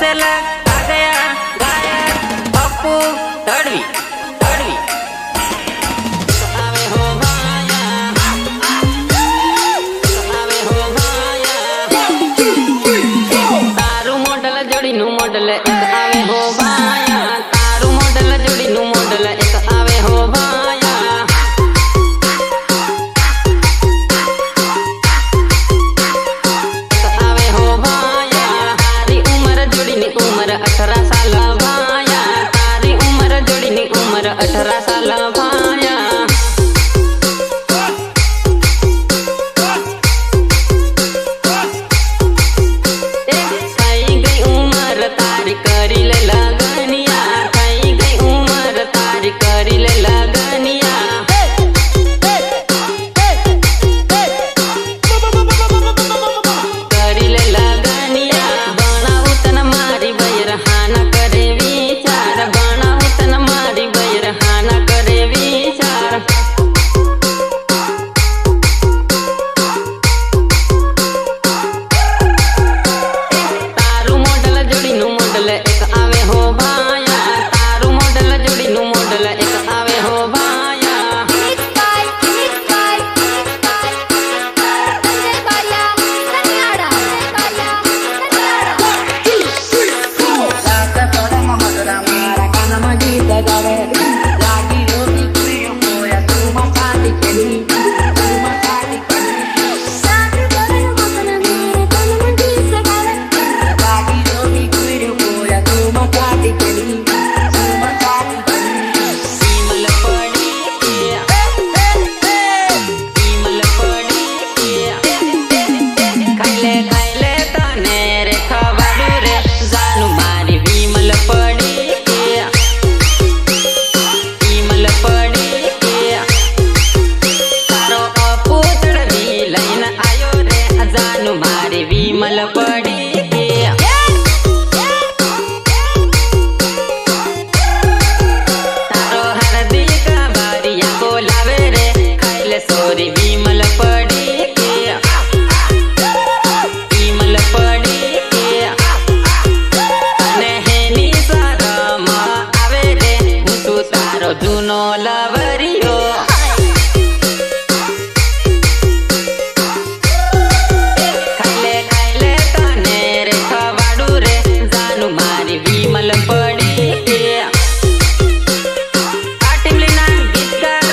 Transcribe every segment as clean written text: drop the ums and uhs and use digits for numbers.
कौशल आ गया गायक पप्पू तड़वी तड़वी आवे हो भाया आवे हो भाया तारू मॉडल जोड़ी नु मॉडल एक आवे हो भाया तारू मॉडल जोड़ी नु मॉडल एक आवे हो भाया आवे हो भाया तारी उम्र जोड़ी नी उम्र 18 साल भाया तारी उम्र जोड़ी नी उम्र 18 साल भाया થઈ ગઈ ઉંમર તારી કરી લે લગનિયા થઈ ગઈ ઉંમર તારી કરી લે લગનિયા કરી લે લગનિયા બનાવું તને મારી બૈરહાના કરે વિચાર બનાવું તને મારી બૈરહાના કરે વિચાર तारू मॉडल जोड़ी नु मॉडल एक आवे हो भाया तारू मॉडल जोड़ी नु मॉडल एक आवे हो भाया ईमल पड़ी ईमल पड़ी खाइले तने रे खवाडू रे जानू मारी विमल पड़ी ईमल पड़ी तारो अपू तड़वी लईन आयो रे जानू मारी विमल पड़ी तारो हरदी का बारिया बोलावे रे खाइले सोरी विमल पड़ी विमल पड़ी तने हेनी शरम आवे रे હું તું તારો જૂનો લવરિયો ખાइले તને રે ખવાડું રે जानू मारी विमल पड़ी આ ટીમલીના ગીતકાર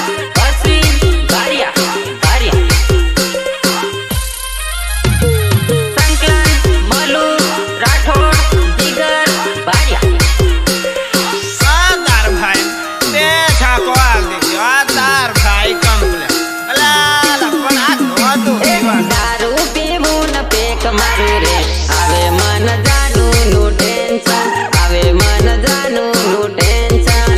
અશ્વિન બારિયા બારિયા સંકલન મલુ રાઠોડ જીગર બારિયા તાર ભાઈ તે છાકો આગ દેખ્યો આ તાર ભાઈ કમ્પ્લેટ અલા પણ આ નહોતું દારૂ પીવું ન પેક મારું રે આવે મન જાનું નું ટેન્શન આવે મન જાનું નું ટેન્શન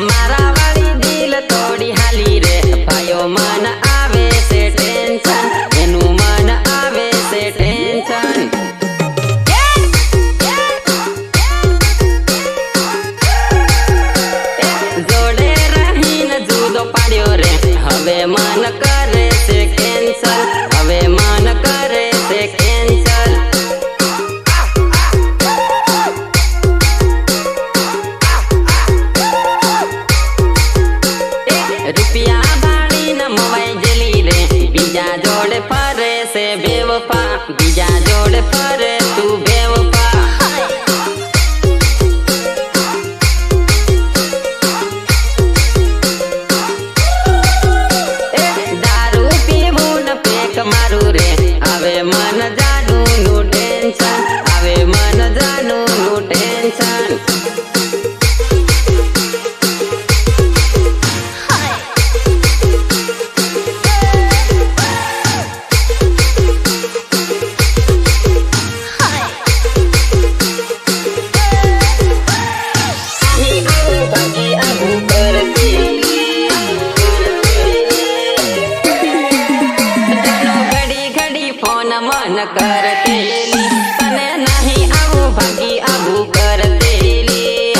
મારા વાળી દિલ તોડી હાલી રે ભાઈઓ મન આવે છે ટેન્શન એનું મન આવે છે ટેન્શન જોડે રહીને જુદો પાડ્યો રે હવે મન કરે છે કેન્સલ હવે મન કરે છે કેન્સલ રૂપિયા ભાડીને મવાઈ જલી રે બીજા જોડે ફરે છે બેવફા બીજા જોડે ફરે તું બેવફા દારૂ પીવું ન પેક મારું રે આવે મન જાનું નું ટેન્શન આવે મન જાનું નું ટેન્શન ઘડી ઘડી ફોન મન કરતેલી તને નહીં આવું ભાગી આવું કરતેલી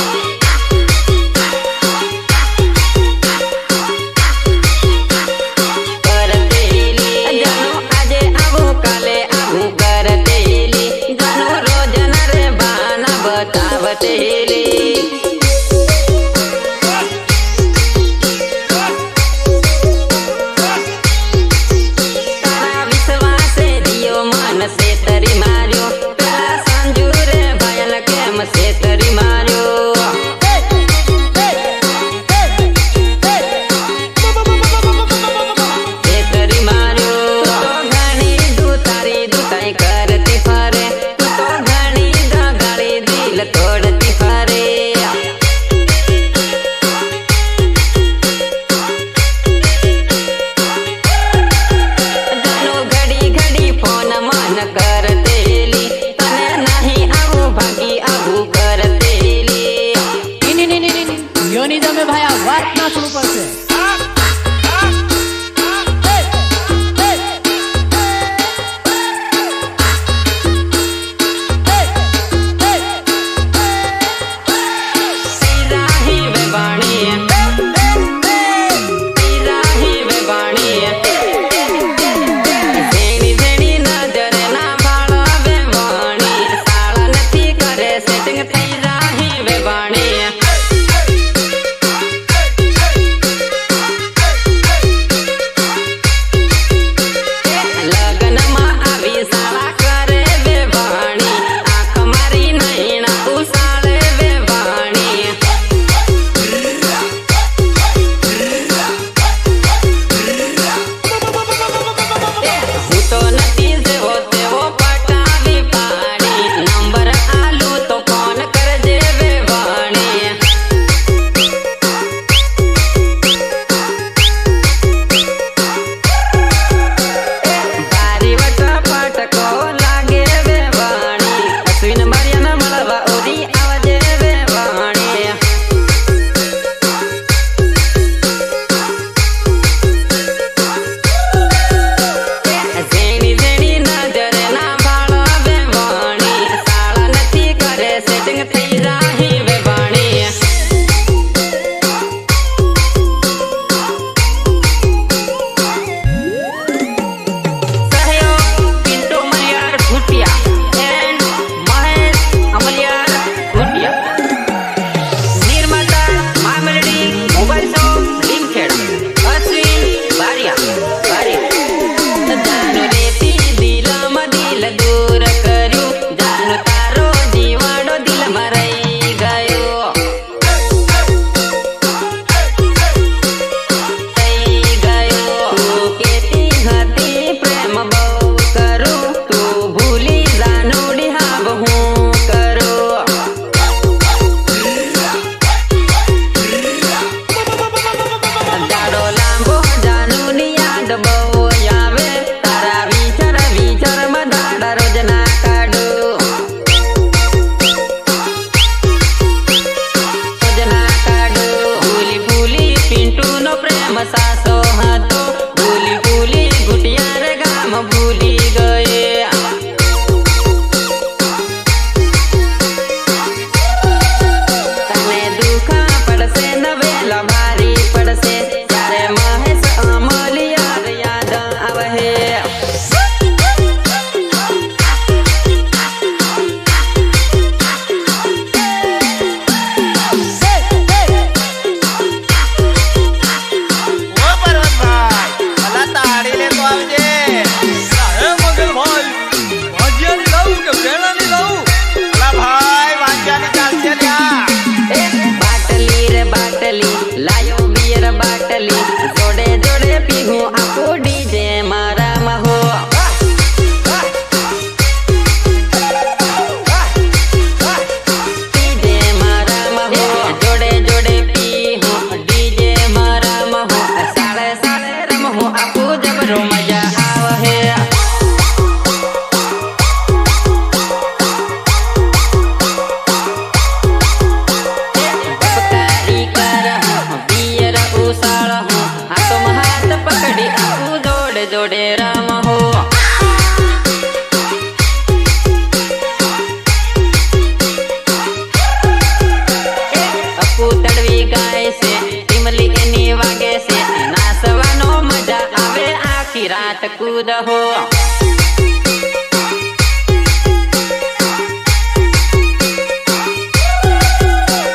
कूद हो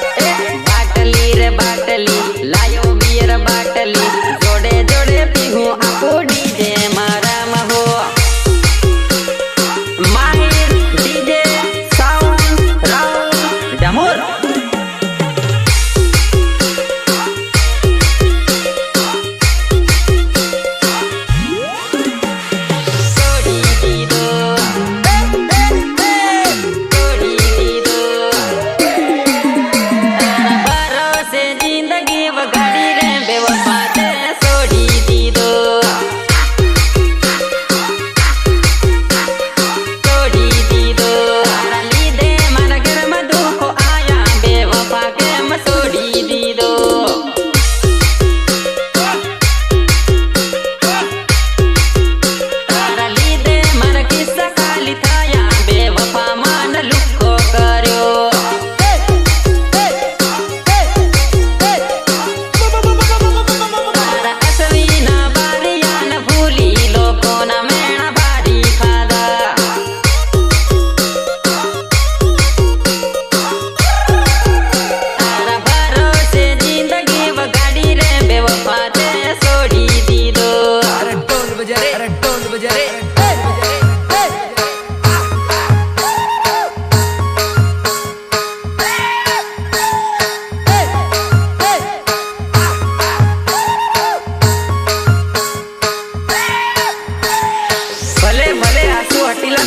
बाटली रे बाटली लायो बियर बाटली जोड़े जोड़े पीहू आपो डीजे मारा महो माहिर डीजे साउंड राउंड डमोर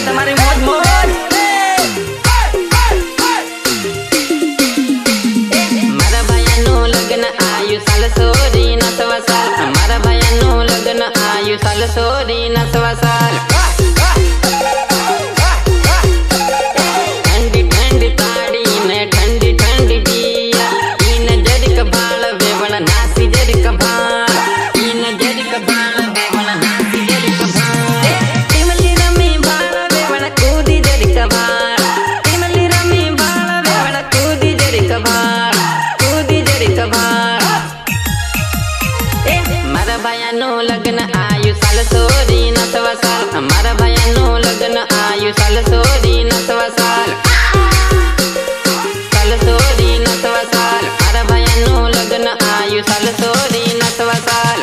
તમારી મોજ મોજ મારા ભાઈનું લગ્ન આયુ સાલ સોરી ના સવા સાલ મારા ભાઈનું લગ્ન આયુ સાલ સોરી ના સવા સાલ ઠંડી ઠંડી તાળી ને ઠંડી ઠંડી જીયા ઈને જરીક ભાળ વેવણ નાસી જરીક ભાળ ઈને જરીક ભાળ વેવણ નાસી જરીક ભાળ ટીમલી રમી ભાળ વેવણ કૂદી જરીક ભાળ ટીમલી રમી ભાળ વેવણ કૂદી જરીક ભાળ કૂદી જરીક ભાળ મારા ભાઈનું લગ્ન આયુ સાલ સોરી ના સવા સાલ મારા ભાઈનું લગ્ન આયુ સાલ સોરી ના સવા સાલ સાલ સોરી ના સવા સાલ મારા ભાઈનું લગ્ન આયુ સાલ સોરી ના સવા સાલ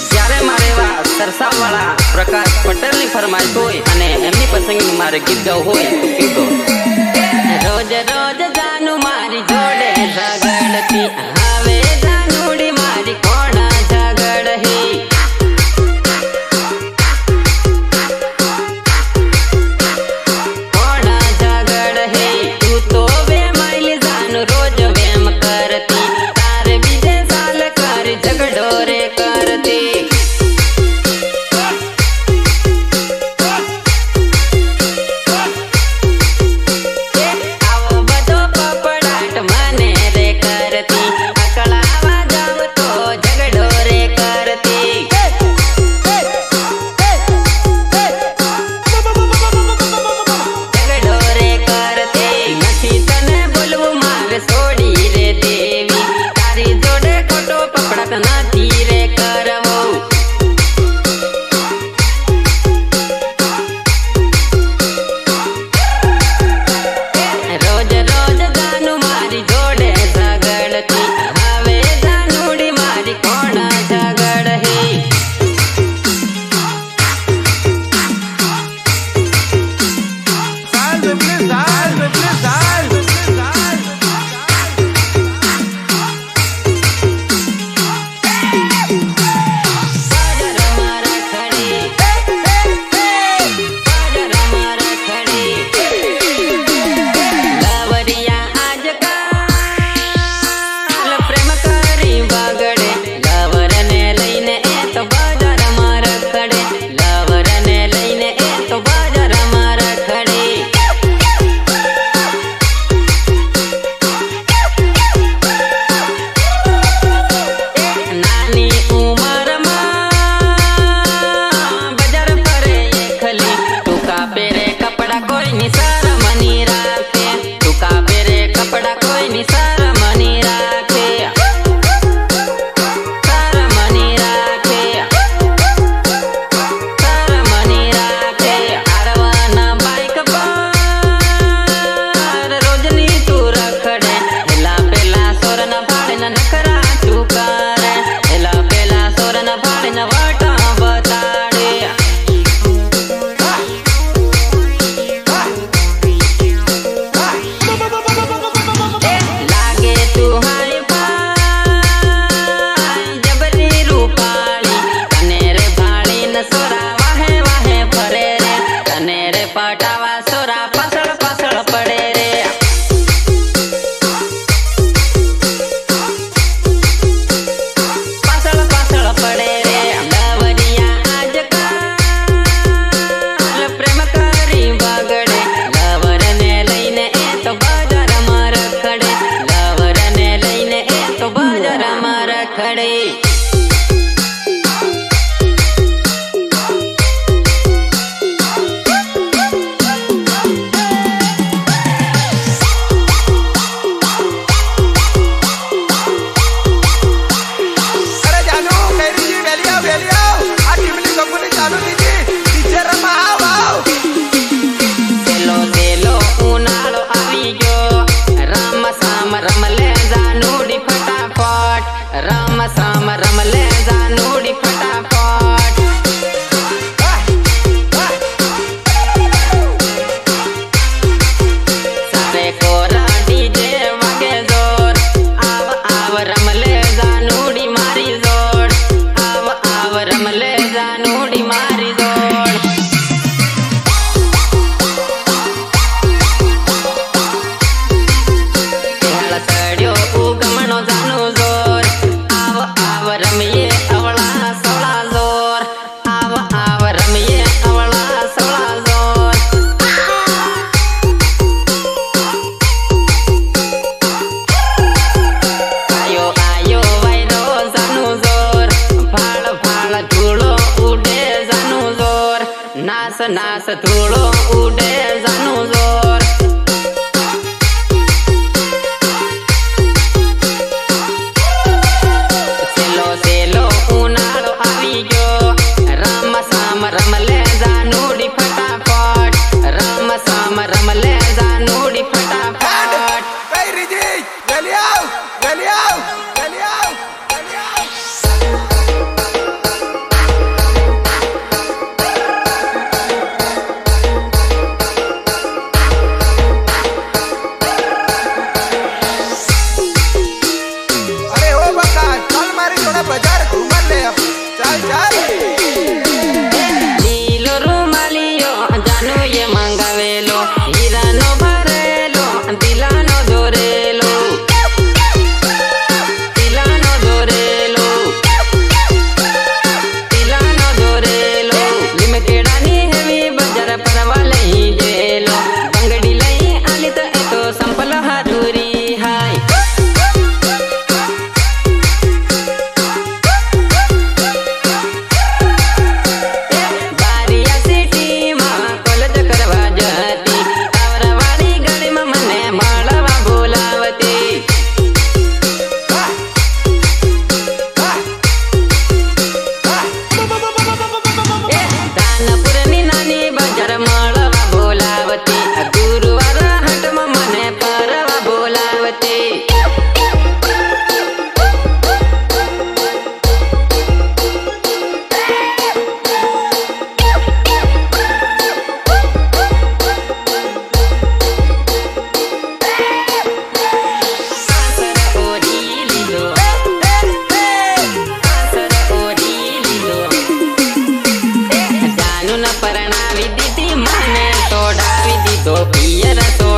જ્યારે મારે એવા સરસાવાળા પ્રકાશ પટેલની ફરમાઈશ હોય અને એમની પસંદગી મારે ગીત ગાવું હોય તો કીધો રોજ રોજ જાનું મારી જોડે ઝગડતી હવે જાનુડી મારી કોણા ઝગડ હે કોણા ઝગડ હે તું તો વે માઇલ જાનું રોજ વેમ કરતી તારે બીજે સાલ કરી ઝગડો રે કરતી આવો બધો કપડા કોઈની શરમ ની રાખે ટૂંકા પહેરે કપડા કોઈની શરમ ની રાખે શરમ ની રાખે શરમ ની રાખે આરવાના બાઈક પર રોજની તું રખડે એલા પેલા સોરના ભાડેના નખરા તું કરે એલા પેલા સોરના ભાડેના વટા બતાડે લાગે તું હાય ભાઈ જબરી રૂપાળી તને રે ભાળી ન સોરા વાહે વાહે ફરે રે તને રે પટાવા સોરા પાછળ પાછળ પડે રે પાછળ પાછળ પડે રે લવરિયા આજકાલ પ્રેમ કરી બગડે લવરને લઈને એ તો બજારમાં રખડે લવરને લઈને એ તો બજારમાં રખડે અરે જાનુ મેરીજી વેલી આવ આ ટીમની કંપની ચાલુ દીધી ડીજે રમા આવ સેલો સેલો ઉનાળો આવી ગયો રામ સામ રમલે જાનુડી ફટાફટ રામ સામ રમલે જાનુડી ફટાફટ સારે કોરા ડીજે વાગે જોર આવ આવ રમલે જાનુડી મારી જોડ આવ આવ રમલે જાનુડી મારી જોડ કેહળ સડ્યો ઉગમણો જાનુ જોર આવ આવ રમીએ અવળા સોળા જોર આવ આવ રમીએ અવળા સોળા જોર આયો આયો વાયરો જાનુ જોર ફાળ ફાળ ધૂળો ઉડે જાનુ જોર નાસ નાસ ધૂળો ઉડે જાનુ જોર સેલો સેલો ઉનાળો આવી ગયો રામ સામ રમલે જાનુડી ફટાફટ રામ સામ રમલે જાનુડી ફટાફટ મેરીજી વેલી આવ વેલી આવ વેલી આવ વેલી આવ અરે ઓ બકા ચાલ મારી જોડે બજાર ઘૂમર લે ચાલ ચાલ લીલો રૂમાલિયો જાનુએ મંગાવેલો હીરાનો ભરેલો દિલાનો દોરેલો દિલાનો દોરેલો દિલાનો દોરેલો લીમકેડાની હેવી બજાર પરવા લઈ ગયેલો બંગડી લઈ આલી તો એ તો સંપલ હાથુરી હાય બારિયા સિટીમાં કોલેજ કરવા જતી આવરાવાળી ગાડીમાં મને મળવા બોલાવતી દાનપુરની નાની બજાર મળવા બોલાવતી ગુરુવાર હાટમાં મને ફરવા બોલાવતી આસર ઓઢી લીધો આસર ઓઢી લીધો જાનુ ન પરણાવી દીધી મને તોડાવી દીધો પિયર તોડ